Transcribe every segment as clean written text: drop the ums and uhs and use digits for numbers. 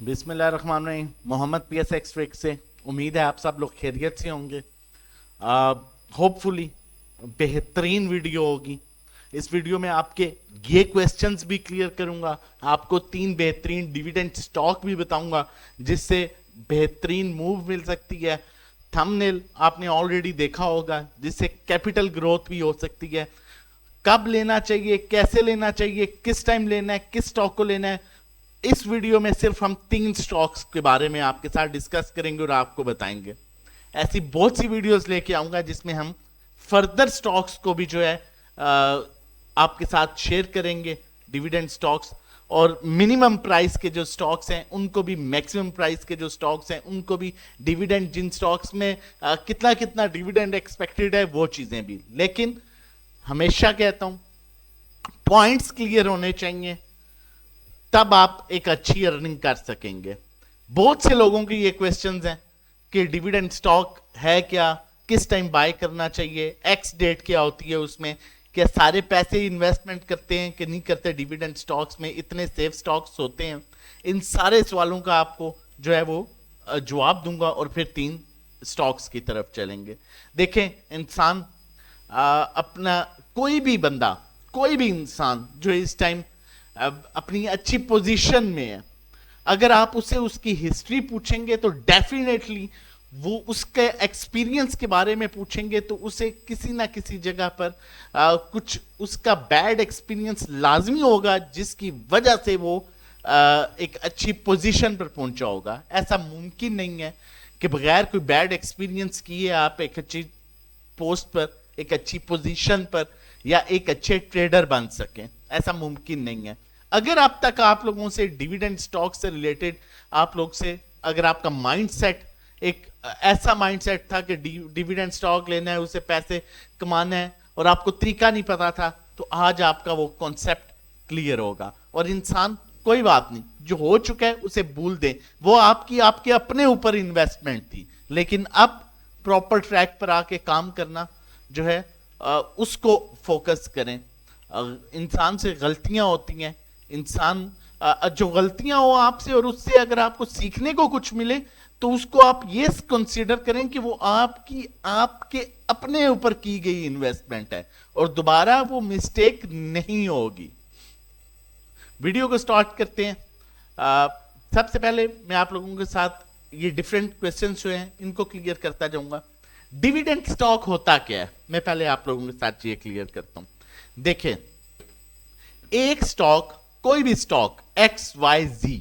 बिस्मिल्लाहिर्रहमानिर्रहीम। मोहम्मद पीएस एक्सट्रिक से उम्मीद है आप सब लोग खैरियत से होंगे। होपफुली बेहतरीन वीडियो होगी। इस वीडियो में आपके ये क्वेश्चंस भी क्लियर करूंगा, आपको 3 बेहतरीन डिविडेंड स्टॉक भी बताऊंगा जिससे बेहतरीन मूव मिल सकती है। थंबनेल आपने ऑलरेडी देखा होगा, जिससे कैपिटल ग्रोथ भी हो सकती है। कब लेना चाहिए, कैसे लेना चाहिए, किस टाइम लेना है, किस स्टॉक को लेना है, इस वीडियो में सिर्फ हम 3 स्टॉक्स के बारे में आपके साथ डिस्कस करेंगे और आपको बताएंगे। ऐसी बहुत सी वीडियोस लेके आऊंगा जिसमें हम फर्दर स्टॉक्स को भी जो है आपके साथ शेयर करेंगे, डिविडेंड स्टॉक्स, और मिनिमम प्राइस के जो स्टॉक्स हैं उनको भी, मैक्सिमम प्राइस के जो स्टॉक्स हैं उनको भी, डिविडेंड जिन स्टॉक्स में कितना कितना डिविडेंड एक्सपेक्टेड है वो चीजें भी। लेकिन हमेशा कहता हूं पॉइंट्स क्लियर होने चाहिए, तब आप एक अच्छी अर्निंग कर सकेंगे। बहुत से लोगों की ये क्वेश्चंस हैं कि डिविडेंड स्टॉक है क्या, किस टाइम बाय करना चाहिए, एक्स डेट क्या होती है उसमें, क्या सारे पैसे इन्वेस्टमेंट करते हैं कि नहीं करते डिविडेंड स्टॉक्स में, इतने सेफ स्टॉक्स होते हैं। इन सारे सवालों का आपको जो है वो जवाब दूंगा और फिर 3 स्टॉक्स की तरफ चलेंगे। देखें, इंसान अपना, कोई भी बंदा, कोई भी इंसान जो इस टाइम अपनी अच्छी पोजीशन में है, अगर आप उससे उसकी हिस्ट्री पूछेंगे तो डेफिनेटली वो उसके एक्सपीरियंस के बारे में पूछेंगे तो उसे किसी ना किसी जगह पर कुछ उसका बैड एक्सपीरियंस लाजमी होगा जिसकी वजह से वो एक अच्छी पोजीशन पर पहुंचा होगा। ऐसा मुमकिन नहीं है कि बगैर कोई बैड एक्सपीरियंस किए आप एक अच्छी पोस्ट पर, एक अच्छी पोजीशन पर या एक अच्छे ट्रेडर बन सकें। ऐसा मुमकिन नहीं है। अगर अब तक आप लोगों से डिविडेंड स्टॉक से रिलेटेड, आप लोग से अगर आपका माइंडसेट एक ऐसा माइंडसेट था कि डिविडेंड स्टॉक लेना है, उसे पैसे कमाना है, और आपको तरीका नहीं पता था, तो आज आपका वो कॉन्सेप्ट क्लियर होगा। और इंसान, कोई बात नहीं, जो हो चुका है उसे भूल दें, वो आपके अपने ऊपर इन्वेस्टमेंट थी। लेकिन अब प्रॉपर ट्रैक पर आके काम करना जो है उसको फोकस करें। इंसान से गलतियां होती हैं, इंसान जो गलतियां हो आपसे और उससे अगर आपको सीखने को कुछ मिले तो उसको आप ये कंसीडर करें कि वो आपके अपने ऊपर की गई इन्वेस्टमेंट है और दोबारा वो मिस्टेक नहीं होगी। वीडियो को स्टार्ट करते हैं। सबसे पहले मैं आप लोगों के साथ ये डिफरेंट क्वेश्चंस जो हैं इनको क्लियर करता जाऊंगा। डिविडेंड स्टॉक होता क्या है, मैं पहले आप लोगों के साथ ये क्लियर करता हूं। देखिए, एक स्टॉक, कोई भी स्टॉक XYZ,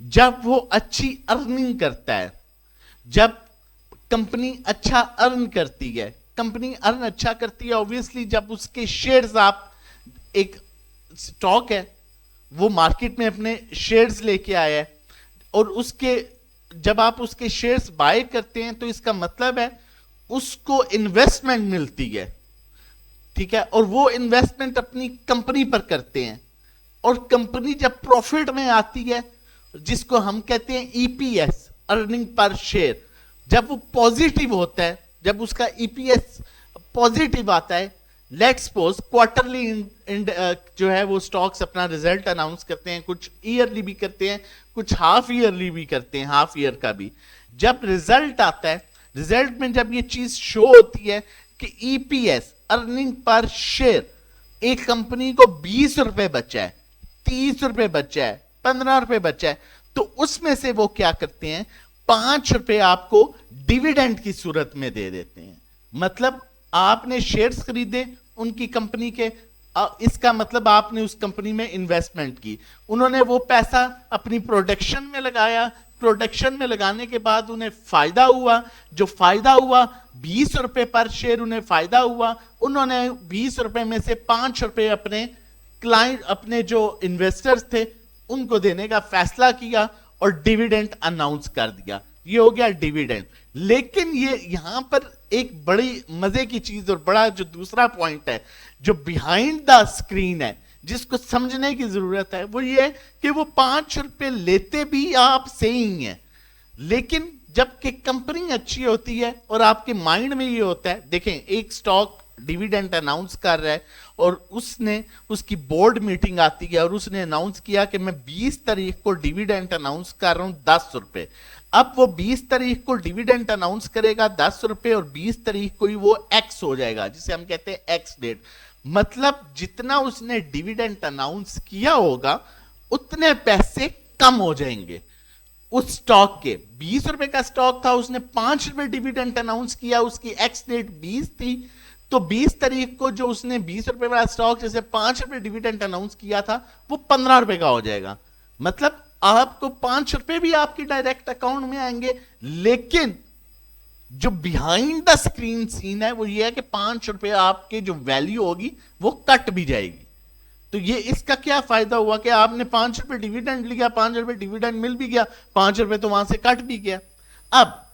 जब वो अच्छी अर्निंग करता है, जब कंपनी अच्छा अर्न करती है, कंपनी अर्न अच्छा करती है ऑब्वियसली जब उसके शेयर्स, आप एक स्टॉक है वो मार्केट में अपने शेयर्स लेके आया है और उसके, जब आप उसके शेयर्स बाय करते हैं तो इसका मतलब है उसको इन्वेस्टमेंट मिलती है, ठीक है, और वो इन्वेस्टमेंट अपनी कंपनी पर करते हैं, और कंपनी जब प्रॉफिट में आती है, जिसको हम कहते हैं EPS, अर्निंग पर शेयर, जब वो पॉजिटिव होता है, जब उसका EPS पॉजिटिव आता है, लेट्स सपोज क्वार्टरली जो है वो स्टॉक्स अपना रिजल्ट अनाउंस करते हैं, कुछ ईयरली भी करते हैं, कुछ हाफ ईयरली भी करते हैं, हाफ ईयर का भी। जब रिजल्ट आता है, रिजल्ट में जब ये चीज शो होती है कि EPS, अर्निंग पर शेयर, एक कंपनी को 20 रुपए बचा है, 30 रुपए बचा है, 15 रुपए बचा है, तो उसमें से वो क्या करते हैं, 5 रुपए आपको डिविडेंड की सूरत में दे देते हैं। मतलब आपने शेयर्स खरीदे उनकी कंपनी के, इसका मतलब आपने उस कंपनी में इन्वेस्टमेंट की, उन्होंने वो पैसा अपनी प्रोडक्शन में लगाया, प्रोडक्शन में लगाने के बाद उन्हें फायदा हुआ, जो फायदा हुआ 20 रुपए पर शेयर उन्हें फायदा हुआ, उन्होंने 20 रुपए में से 5 रुपए अपने क्लाइंट, अपने जो इन्वेस्टर्स थे उनको देने का फैसला किया और डिविडेंड अनाउंस कर दिया। ये हो गया डिविडेंड। लेकिन ये यहां पर एक बड़ी मजे की चीज और बड़ा जो दूसरा पॉइंट है जो बिहाइंड द स्क्रीन है, जिसको समझने की जरूरत है, वो ये कि वो 5 रुपए लेते भी आप से ही हैं, लेकिन जबकि कंपनी अच्छी होती है और आपके माइंड में ये होता है, देखें, एक स्टॉक डिविडेंड अनाउंस कर रहा है और उसने उसकी बोर्ड मीटिंग आती है और उसने अनाउंस किया कि मैं 20 तारीख को डिविडेंड अनाउंस कर रहा हूं 10 रुपए। अब वो 20 तारीख को डिविडेंड अनाउंस करेगा 10 रुपए और 20 तारीख को ही वो एक्स हो जाएगा, जिसे हम कहते हैं एक्स डेट। मतलब जितना उसने डिविडेंड अनाउंस किया होगा उतने पैसे कम हो जाएंगे। उस स्टॉक के 20 रुपए का स्टॉक था, उसने 5 रुपए डिविडेंड अनाउंस किया, उसकी एक्स डेट 20 थी, तो 20 तारीख को जो उसने 20 रुपए वाला स्टॉक जैसे 5 रुपए डिविडेंड अनाउंस किया था वो 15 रुपए का हो जाएगा। मतलब आपको 5 रुपए भी आपकी डायरेक्ट अकाउंट में आएंगे, लेकिन जो बिहाइंड द स्क्रीन सीन है वो ये है कि 5 रुपए आपके जो वैल्यू होगी वो कट भी जाएगी। तो ये इसका क्या फायदा हुआ कि आपने 5 रुपए डिविडेंड लिया, 5 रुपए डिविडेंड मिल भी गया, 5 रुपए तो वहां से कट भी गया। अब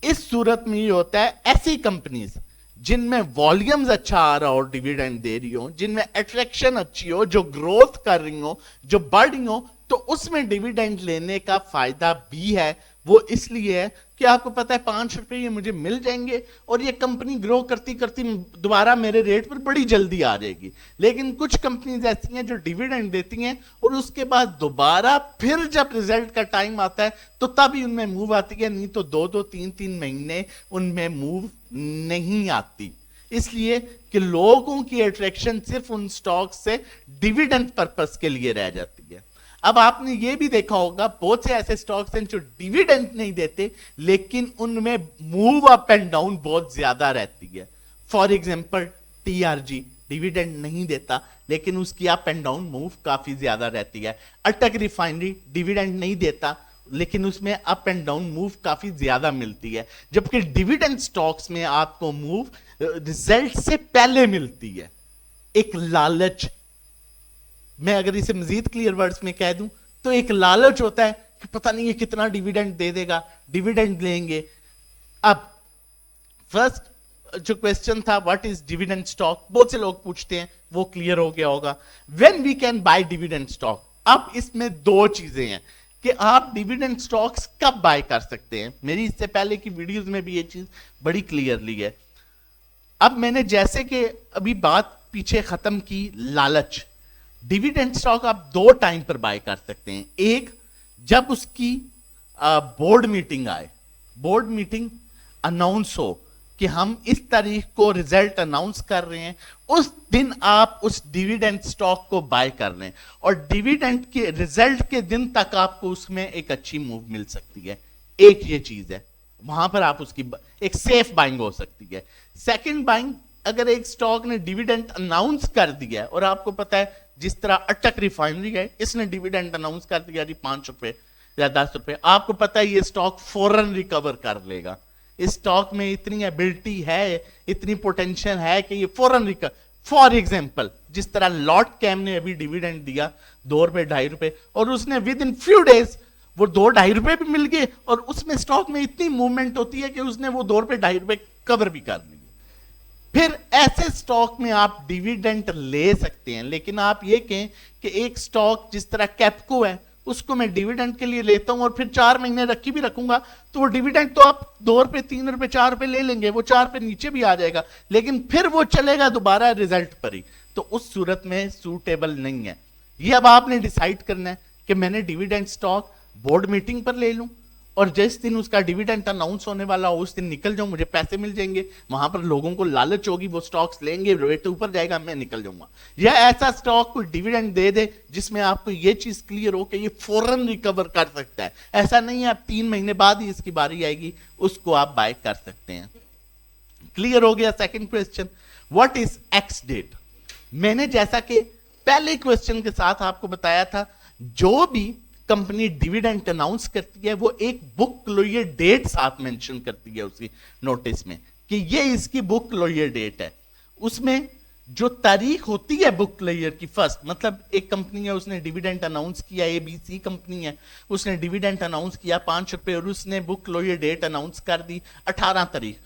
इस सूरत में ये होता है ऐसी कंपनीज जिनमें वॉल्यूम्स अच्छा आ रहा हो, डिविडेंड दे रही हो, जिनमें अट्रैक्शन अच्छी हो, जो ग्रोथ कर रही हो, जो बढ़ रही हो, तो उसमें डिविडेंड लेने का फायदा भी है। वो इसलिए है कि आपको पता है 5 रुपए ये मुझे मिल जाएंगे और ये कंपनी ग्रो करती करती दोबारा मेरे रेट पर बड़ी जल्दी आ जाएगी। लेकिन कुछ कंपनीज ऐसी हैं जो डिविडेंड देती हैं और उसके बाद दोबारा फिर जब रिजल्ट का टाइम आता है तो तभी उनमें मूव आती है, नहीं तो 2-2 3-3 महीने उनमें मूव नहीं आती। इसलिए कि लोगों की अट्रैक्शन सिर्फ उन स्टॉक से डिविडेंड पर्पस के लिए रह जाती है। अब आपने ये भी देखा होगा बहुत से ऐसे स्टॉक्स हैं जो डिविडेंड नहीं देते लेकिन उनमें मूव अप एंड डाउन बहुत ज्यादा रहती है। फॉर एग्जांपल टीआरजी डिविडेंड नहीं देता लेकिन उसकी अप एंड डाउन मूव काफी ज्यादा रहती है। अटक रिफाइनरी डिविडेंड नहीं देता लेकिन उसमें अप एंड डाउन मूव काफी ज्यादा मिलती है, जबकि डिविडेंड स्टॉक्स में आपको मूव रिजल्ट से पहले मिलती है। एक लालच, मैं अगर इसे मजीद क्लियर वर्ड्स में कह दूं तो एक लालच होता है कि पता नहीं ये कितना डिविडेंड दे देगा, डिविडेंड लेंगे। अब फर्स्ट जो क्वेश्चन था व्हाट इज डिविडेंड स्टॉक, बहुत से लोग पूछते हैं, वो क्लियर हो गया होगा। When we can buy dividend stock, अब इसमें दो चीजें हैं कि आप डिविडेंड स्टॉक्स कब बाय कर सकते हैं। मेरी इससे पहले की वीडियोस में भी ये चीज बड़ी क्लियरली है। अब मैंने जैसे कि अभी बात पीछे खत्म की लालच, डिविडेंड स्टॉक आप दो टाइम पर बाय कर सकते हैं। एक, जब उसकी बोर्ड मीटिंग आए, बोर्ड मीटिंग अनाउंस हो कि हम इस तारीख को रिजल्ट अनाउंस कर रहे हैं, उस दिन आप उस डिविडेंड स्टॉक को बाय कर लें और डिविडेंड के रिजल्ट के दिन तक आपको उसमें एक अच्छी मूव मिल सकती है। एक ये चीज है, वहां पर आप उसकी एक सेफ बाइंग हो सकती है। सेकंड बाइंग, अगर एक स्टॉक ने डिविडेंड अनाउंस कर दिया है और आपको पता है जिस तरह अटक रिफाइनरी है, इसने डिविडेंड अनाउंस कर दिया 5 रुपए या 10 रुपए, आपको पता है ये स्टॉक फौरन रिकवर कर लेगा। इस स्टॉक में इतनी एबिलिटी है, इतनी पोटेंशियल है कि ये फौरन रिकवर। फॉर एग्जाम्पल, जिस तरह लॉट कैम ने अभी डिविडेंड दिया 2 रुपए 2.5 रुपए और उसने विद इन फ्यू डेज वो 2-2.5 रुपए भी मिल गए और उसमें स्टॉक में इतनी मूवमेंट होती है कि उसने वो 2 रुपए 2.5 रुपए कवर भी कर लिए। फिर ऐसे स्टॉक में आप डिविडेंड ले सकते हैं, लेकिन आप ये कहें कि एक स्टॉक जिस तरह कैप्को है उसको मैं डिविडेंड के लिए लेता हूं और फिर 4 महीने रखी भी रखूंगा तो वो डिविडेंड तो आप 2 रुपए 3 रुपए 4 रुपए ले लेंगे, वो 4 पे नीचे भी आ जाएगा लेकिन फिर वो चलेगा दोबारा रिजल्ट पर ही, तो उस सूरत में सूटेबल नहीं है। ये अब आपने डिसाइड करना है कि मैंने डिविडेंड स्टॉक बोर्ड मीटिंग पर ले लूं और जिस दिन उसका डिविडेंड अनाउंस होने वाला हो उस दिन निकल जाऊं, मुझे पैसे मिल जाएंगे, वहां पर लोगों को लालच होगी, वो स्टॉक्स लेंगे, रेट ऊपर जाएगा, मैं निकल जाऊंगा। या ऐसा स्टॉक कोई डिविडेंड दे दे जिसमें आपको ये चीज क्लियर हो कि ये फौरन रिकवर कर सकता है, ऐसा नहीं है आप 3 महीने बाद ही इसकी बारी आएगी, उसको आप बाय कर सकते हैं। क्लियर हो गया। Second question, what is ex date. मैंने जैसा कि पहले क्वेश्चन के साथ आपको बताया था, जो भी कंपनी डिविडेंड अनाउंस करती है वो एक बुक क्लोजर डेट साथ मेंशन करती है उसकी नोटिस में कि ये इसकी बुक क्लोजर डेट है। उसमें जो तारीख होती है बुक क्लोजर की, फर्स्ट मतलब एक कंपनी है उसने डिविडेंड अनाउंस किया, एबीसी कंपनी है उसने डिविडेंड अनाउंस किया 5 रुपए और उसने बुक क्लोजर डेट अनाउंस कर दी 18 तारीख।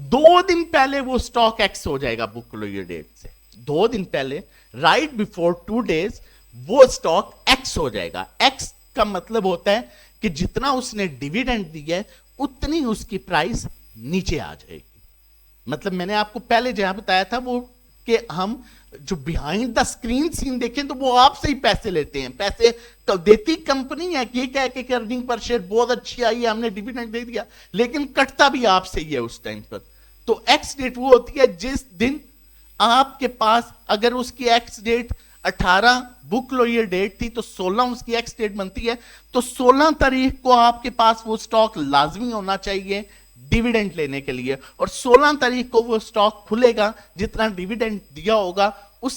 2 दिन पहले वो स्टॉक एक्स हो जाएगा बुक क्लोजर डेट से, 2 दिन पहले, राइट बिफोर 2 डेज वो स्टॉक एक्स हो जाएगा। एक्स का मतलब होता है कि जितना उसने डिविडेंड दिया है उतनी उसकी प्राइस नीचे आ जाएगी। मतलब मैंने आपको पहले जहां बताया था वो कि हम जो बिहाइंड द स्क्रीन सीन देखें तो वो आपसे ही पैसे लेते हैं। पैसे तो देती कंपनी है, ये कह के अर्निंग पर शेयर बहुत अच्छी आई है, हमने डिविडेंड दे दिया, लेकिन कटता भी आपसे ही है उस टाइम पर। तो एक्स डेट वो होती है जिस दिन आपके पास, अगर उसकी एक्स डेट 18 बुक लो ये डेट थी तो 16 उसकी एक्स डेट बनती है, तो 16 तारीख को आपके पास वो स्टॉक लाजमी होना चाहिए डिविडेंड लेने के लिए, और 16 तारीख को वो स्टॉक खुलेगा, जितना डिविडेंड दिया होगा उस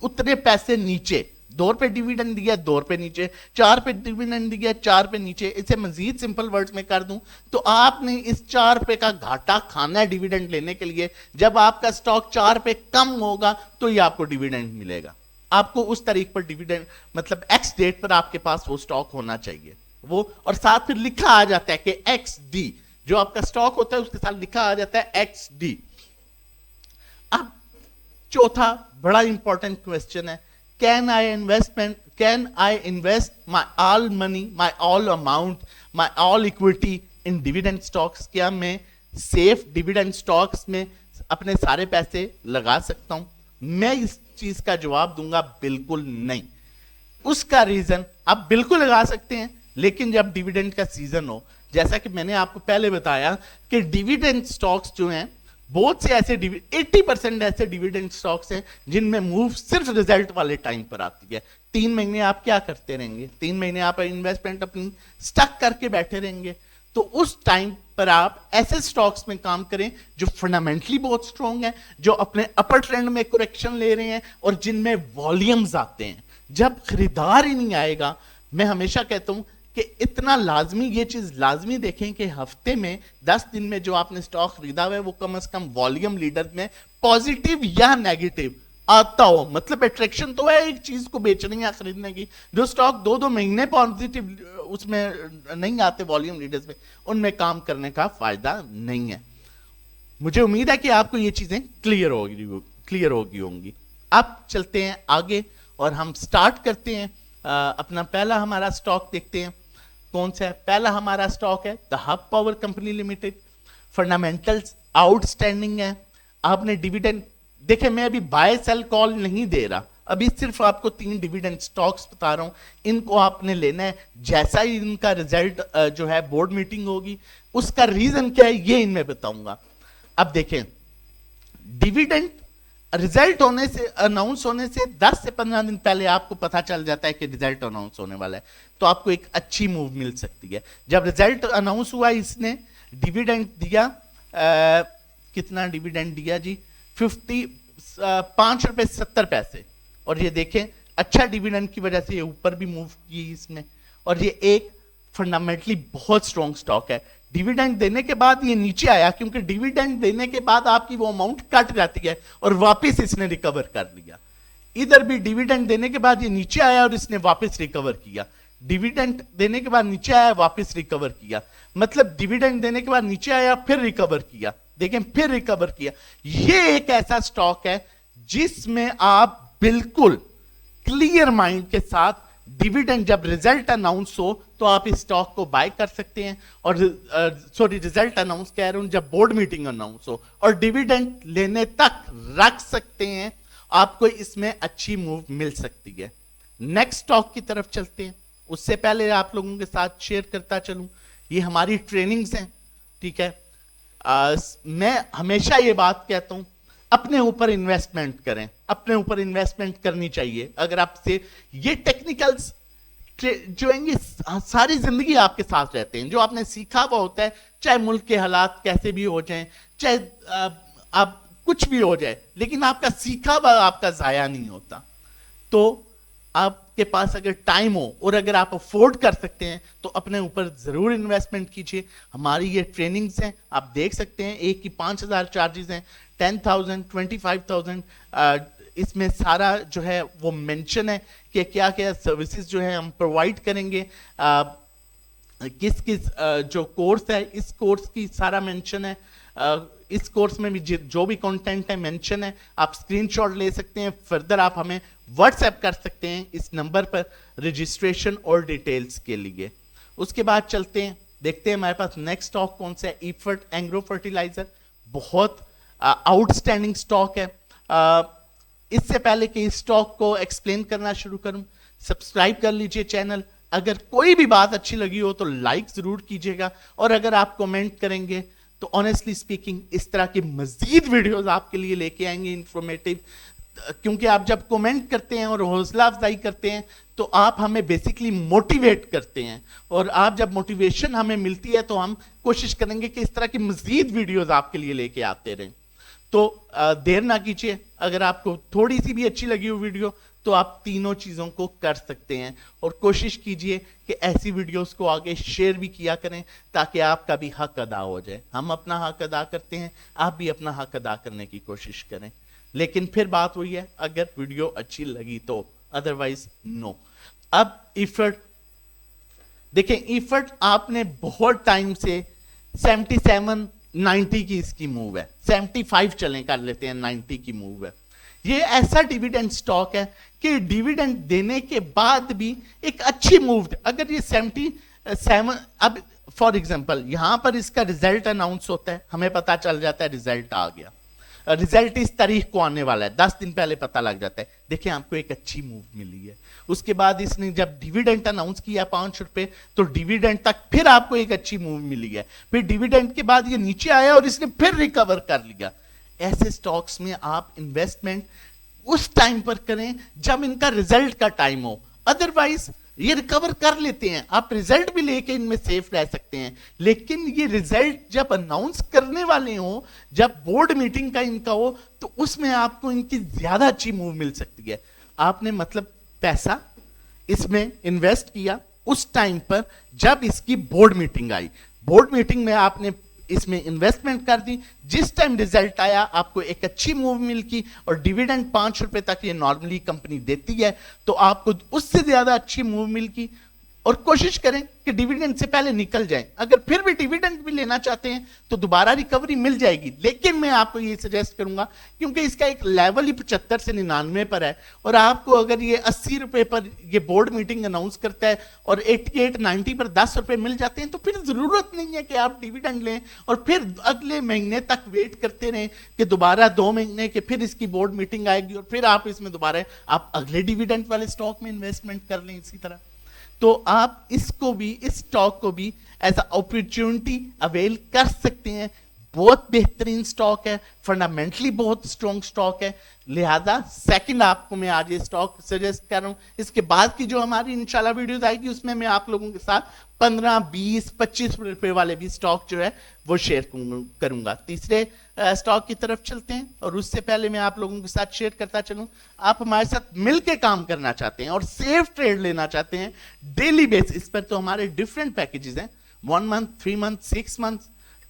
उतने पैसे नीचे, 2 रुपए डिविडेंड दिया 2 रुपए नीचे, 4 रुपए डिविडेंड दिया 4 रुपए नीचे। इसे मजीद सिंपल वर्ड्स में कर दूं तो आपने इस 4 रुपए का घाटा खाना है डिविडेंड लेने के लिए। जब आपका स्टॉक 4 रुपए कम होगा तो ये आपको डिविडेंड मिलेगा। आपको उस तारीख पर डिविडेंड, मतलब एक्स डेट पर आपके पास वो स्टॉक होना चाहिए वो, और साथ फिर लिखा आ जाता है कि एक्स डी, जो आपका स्टॉक होता है उसके साथ लिखा आ जाता है एक्स डी। अब चौथा बड़ा इंपॉर्टेंट क्वेश्चन है, can I invest my all money, my all amount, my all equity in dividend stocks? क्या मैं सेफ डिविडेंड स्टॉक्स में अपने सारे पैसे लगा सकता हूं? मैं इस चीज का जवाब दूंगा बिल्कुल नहीं। उसका रीजन, आप बिल्कुल लगा सकते हैं लेकिन जब डिविडेंड का सीजन हो, जैसा कि मैंने आपको पहले बताया कि डिविडेंड स्टॉक्स जो हैं, बहुत से ऐसे 80% ऐसे डिविडेंड स्टॉक्स हैं जिनमें मूव सिर्फ रिजल्ट वाले टाइम पर आती है। 3 महीने आप क्या करते रहेंगे? 3 महीने आप इन्वेस्टमेंट अपनी स्टक करके बैठे रहेंगे। तो उस टाइम पर आप ऐसे स्टॉक्स में काम करें जो फंडामेंटली बहुत स्ट्रॉन्ग है, जो अपने अपर ट्रेंड में करेक्शन ले रहे हैं और जिनमें वॉल्यूम्स आते हैं। जब खरीदार ही नहीं आएगा, मैं हमेशा कहता हूं कि इतना लाजमी, ये चीज लाजमी देखें कि हफ्ते में 10 दिन में जो आपने स्टॉक खरीदा हुआ है वो कम से कम वॉल्यूम लीडर में पॉजिटिव या नेगेटिव आता हो। मतलब अट्रैक्शन तो है एक चीज को बेचने या खरीदने की। जो स्टॉक 2-2 महीने पॉजिटिव उसमें नहीं आते वॉल्यूम लीडर्स में, उनमें काम करने का फायदा नहीं है। मुझे उम्मीद है कि आपको ये चीजें क्लियर होगी होंगी। अब चलते हैं आगे और हम स्टार्ट करते हैं अपना पहला हमारा स्टॉक देखते हैं कौन सा है। पहला हमारा स्टॉक है the hub power company limited. Fundamentals outstanding है। आपने डिविडेंड देखे, मैं अभी बाय सेल कॉल नहीं दे रहा, अभी सिर्फ आपको 3 डिविडेंड स्टॉक्स बता रहा हूं, इनको आपने लेना है। जैसा ही इनका रिजल्ट जो है बोर्ड मीटिंग होगी, उसका रीजन क्या है ये इनमें बताऊंगा। अब देखें, डिविडेंड रिजल्ट होने से, अनाउंस होने से 10 से 15 दिन पहले आपको पता चल जाता है कि रिजल्ट अनाउंस होने वाला है, तो आपको एक अच्छी मूव मिल सकती है। जब रिजल्ट अनाउंस हुआ, इसने डिविडेंड दिया, कितना डिविडेंड दिया जी? 5 रुपए 70 पैसे। और ये देखें, अच्छा डिविडेंड की वजह से ये ऊपर भी मूव की इसने, और ये एक फंडामेंटली बहुत स्ट्रॉन्ग स्टॉक है। डिविडेंड देने के बाद ये नीचे आया, क्योंकि डिविडेंड देने के बाद आपकी वो अमाउंट कट जाती है, और वापस इसने रिकवर कर लिया। इधर भी डिविडेंड देने के बाद ये नीचे आया और इसने वापस रिकवर किया। डिविडेंड देने के बाद नीचे आया, वापस रिकवर किया। मतलब डिविडेंड देने के बाद नीचे आया, फिर रिकवर किया, देखें फिर रिकवर किया। ये एक ऐसा स्टॉक है जिसमें आप बिल्कुल क्लियर माइंड के साथ डिविडेंड जब रिजल्ट अनाउंस हो तो आप इस स्टॉक को बाय कर सकते हैं। और सॉरी, रिजल्ट अनाउंस कह रहा हूं, जब बोर्ड मीटिंग अनाउंस हो, और डिविडेंड लेने तक रख सकते हैं। आपको इसमें अच्छी मूव मिल सकती है। नेक्स्ट स्टॉक की तरफ चलते हैं। उससे पहले आप लोगों के साथ शेयर करता चलूं, ये हमारी ट्रेनिंग्स हैं, ठीक है। मैं हमेशा ये बात कहता हूं, अपने ऊपर इन्वेस्टमेंट करें, अपने ऊपर इन्वेस्टमेंट करनी चाहिए। अगर आपसे ये टेक्निकल्स जो हैं, ये सारी जिंदगी आपके साथ रहते हैं। जो आपने सीखा हुआ होता है, चाहे मुल्क के हालात कैसे भी हो जाएं, चाहे आप कुछ भी हो जाए, लेकिन आपका सीखा हुआ आपका जाया नहीं होता। तो आपके पास अगर टाइम हो और अगर आप अफोर्ड कर सकते हैं तो अपने ऊपर जरूर इन्वेस्टमेंट कीजिए। हमारी ये ट्रेनिंग्स हैं, आप देख सकते हैं, एक की 5,000 चार्जेस हैं, 10,000, 25,000। इसमें सारा जो है वो मेंशन है कि क्या क्या सर्विसेज जो है हम प्रोवाइड करेंगे, किस किस जो कोर्स है, इस कोर्स की सारा मेंशन है। इस कोर्स में भी जो भी कंटेंट है मेंशन है, आप स्क्रीनशॉट ले सकते हैं। फर्दर आप हमें व्हाट्सएप कर सकते हैं इस नंबर पर रजिस्ट्रेशन और डिटेल्स के लिए। उसके बाद चलते हैं, देखते हैं हमारे पास नेक्स्ट स्टॉक कौन सा है। इफर्ट एग्रो फर्टिलाइजर, बहुत आउटस्टैंडिंग स्टॉक है। इससे पहले कि इस स्टॉक को एक्सप्लेन करना शुरू करूं, सब्सक्राइब कर लीजिए चैनल। अगर कोई भी बात अच्छी लगी हो तो लाइक जरूर कीजिएगा, और अगर आप कमेंट करेंगे तो ऑनेस्टली स्पीकिंग इस तरह की मजीद वीडियोस आपके लिए लेके आएंगे इंफॉर्मेटिव। क्योंकि आप जब कमेंट करते हैं और हौसला अफजाई करते हैं तो आप हमें बेसिकली मोटिवेट करते हैं, और आप जब मोटिवेशन हमें मिलती है तो हम कोशिश करेंगे कि इस तरह की मजीद वीडियोस आपके लिए लेके आते रहें। तो देर ना कीजिए, अगर आपको थोड़ी सी भी अच्छी लगी हो वीडियो तो आप तीनों चीजों को कर सकते हैं, और कोशिश कीजिए कि ऐसी वीडियोस को आगे शेयर भी किया करें ताकि आपका भी हक अदा हो जाए। हम अपना हक अदा करते हैं, आप भी अपना हक अदा करने की कोशिश करें। लेकिन फिर बात हुई है अगर वीडियो अच्छी लगी तो, अदरवाइज नो। अब इफर्ट देखें, इफर्ट आपने बहुत टाइम से 77 90 की इसकी मूव है, 75 चलें कर लेते हैं, 90 की मूव है। ये ऐसा डिविडेंड स्टॉक है कि डिविडेंड देने के बाद भी एक अच्छी मूव, अगर ये 77, अब फॉर एग्जांपल यहां पर इसका रिजल्ट अनाउंस होता है, हमें पता चल जाता है रिजल्ट आ गया, रिजल्ट इस तारीख को आने वाला है, 10 दिन पहले पता लग जाता है, देखिए आपको एक अच्छी मूव मिली है। उसके बाद इसने जब डिविडेंड अनाउंस किया 5 रुपए, तो डिविडेंड तक फिर आपको एक अच्छी मूव मिली है, फिर डिविडेंड के बाद ये नीचे आया और इसने फिर रिकवर कर लिया। ऐसे स्टॉक्स में आप इन्वेस्टमेंट उस टाइम पर करें जब इनका रिजल्ट का टाइम हो, अदरवाइज ये रिकवर कर लेते हैं, आप रिजल्ट भी लेके इनमें सेफ रह सकते हैं। लेकिन ये रिजल्ट जब अनाउंस करने वाले हो, जब बोर्ड मीटिंग का इनका हो, तो उसमें आपको इनकी ज्यादा अच्छी मूव मिल सकती है। आपने मतलब पैसा इसमें इन्वेस्ट किया उस टाइम पर जब इसकी board meeting I, board meeting में आपने इसमें इन्वेस्टमेंट कर दी, जिस टाइम रिजल्ट आया आपको एक अच्छी मूव मिल की, और डिविडेंड 5 रुपए तक ये नॉर्मली कंपनी देती है, तो आपको उससे ज्यादा अच्छी मूव मिल की। और कोशिश करें कि डिविडेंड से पहले निकल जाएं। अगर फिर भी डिविडेंड भी लेना चाहते हैं तो दोबारा रिकवरी मिल जाएगी, लेकिन मैं आपको ये सजेस्ट करूंगा क्योंकि इसका एक लेवल ही 75 से 99 पर है, और आपको अगर ये 80 रुपए पर ये बोर्ड मीटिंग अनाउंस करता है और 88 90 पर 10 रुपए मिल जाते हैं, तो फिर जरूरत नहीं है कि आप डिविडेंड लें और फिर अगले महीने तक वेट करते रहें कि दोबारा 2 महीने के फिर इसकी बोर्ड मीटिंग आएगी और फिर आप इसमें दोबारा आप अगले डिविडेंड वाले स्टॉक में इन्वेस्टमेंट कर लें इसी तरह। तो आप इसको भी, इस स्टॉक को भी एज अ अपॉर्चुनिटी अवेल कर सकते हैं। बहुत बेहतरीन स्टॉक है, फंडामेंटली बहुत स्ट्रॉन्ग स्टॉक है, लिहाजा सेकंड आपको मैं आज ये स्टॉक सजेस्ट कर रहा हूं। इसके बाद की जो हमारी इंशाल्लाह वीडियोस आएगी उसमें मैं आप लोगों के साथ 15 20 25 रुपए वाले भी स्टॉक जो है वो शेयर करूंगा। तीसरे स्टॉक की तरफ चलते हैं, और उससे पहले मैं आप लोगों के साथ शेयर करता चलूं, आप हमारे साथ मिलकर काम करना चाहते हैं और सेफ ट्रेड लेना चाहते हैं डेली बेसिस पर, तो हमारे डिफरेंट पैकेजेस हैं, 1 month 3 month 6 month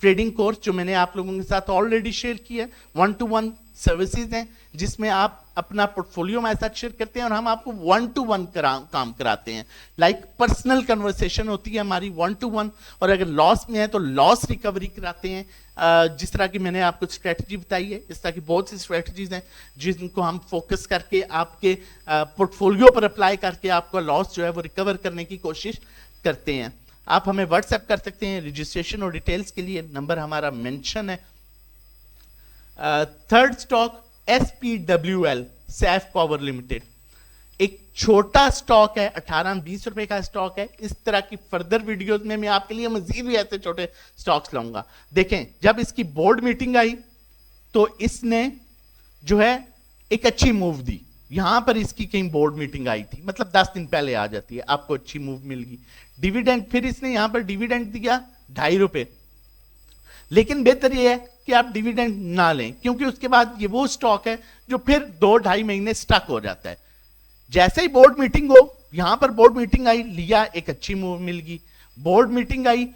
trading course जो मैंने आप लोगों के साथ ऑलरेडी शेयर किया है, 1-to-1 सर्विसेज हैं जिसमें आप अपना पोर्टफोलियो हमारे साथ शेयर करते हैं और हम आपको 1-to-1 काम कराते हैं। लाइक पर्सनल कन्वर्सेशन होती है हमारी 1-to-1, और अगर लॉस में है तो लॉस रिकवरी कराते हैं। जिस तरह की मैंने आपको स्ट्रेटजी बताई है, इस तरह की बहुत सी स्ट्रेटजीज हैं जिनको हम फोकस करके आपके पोर्टफोलियो पर अप्लाई करके आपका लॉस जो है वो रिकवर करने की कोशिश करते हैं। आप हमें व्हाट्सएप कर सकते हैं, रजिस्ट्रेशन और डिटेल्स के लिए नंबर हमारा मेंशन है। Third stock SPWL, Saif power limited, एक छोटा स्टॉक है, 18-20 रुपए का स्टॉक है। इस तरह की फर्दर वीडियोस में मैं आपके लिए मजीद भी ऐसे छोटे स्टॉक्स लाऊंगा। देखें, जब इसकी बोर्ड मीटिंग आई तो इसने जो है एक अच्छी मूव दी, यहां पर इसकी कहीं बोर्ड मीटिंग आई थी, मतलब 10 दिन पहले आ जाती है, आपको अच्छी मूव मिल गई। डिविडेंड, फिर इसने यहां पर डिविडेंड दिया 2.5 रुपए, लेकिन बेहतर यह है कि आप डिविडेंड ना लें, क्योंकि उसके बाद ये वो स्टॉक है जो फिर 2-2.5 महीने स्टक हो जाता है। जैसे ही बोर्ड मीटिंग हो, यहां पर बोर्ड मीटिंग आई, लिया, एक अच्छी मूव मिल गई। Board meeting I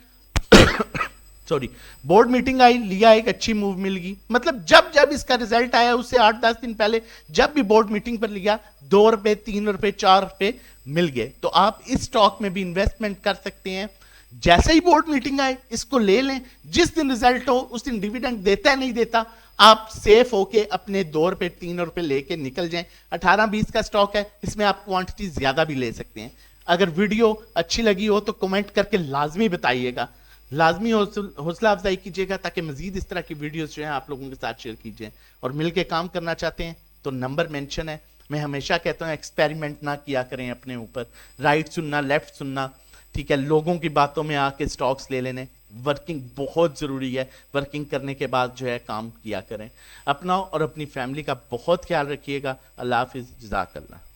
sorry board meeting I, लिया, एक अच्छी मूव मिल गई। मतलब जब जब इसका रिजल्ट आया उससे 8-10 दिन पहले जब भी बोर्ड मीटिंग पर लिया, 2 रुपए 3 रुपए 4 रुपए मिल गए। तो आप इस स्टॉक में भी इन्वेस्टमेंट कर सकते हैं। जैसे ही बोर्ड मीटिंग आए इसको ले लें, जिस दिन रिजल्ट हो उस दिन डिविडेंड देता है नहीं देता, आप सेफ होके अपने 2 रुपए 3 रुपए लेके निकल जाएं। 18-20 का स्टॉक है, इसमें आप क्वांटिटी ज्यादा भी ले सकते हैं। अगर वीडियो अच्छी लगी हो तो कमेंट करके लाजमी बताइएगा लाजमी हौसला अफजाई कीजिएगा ताकि मजीद इस तरह की वीडियोस जो है आप लोगों के साथ शेयर कीजिए। और मिलके काम करना चाहते हैं तो नंबर मेंशन है। मैं हमेशा कहता हूँ एक्सपेरिमेंट ना किया करें अपने ऊपर, राइट सुनना लेफ्ट सुनना, ठीक है, लोगों की बातों में आके स्टॉक्स ले लेने। वर्किंग बहुत ज़रूरी है, वर्किंग करने के बाद जो है काम किया करें। अपना और अपनी फैमिली का बहुत ख्याल रखिएगा। अल्लाह हाफिज़, जज़ाकल्लाह।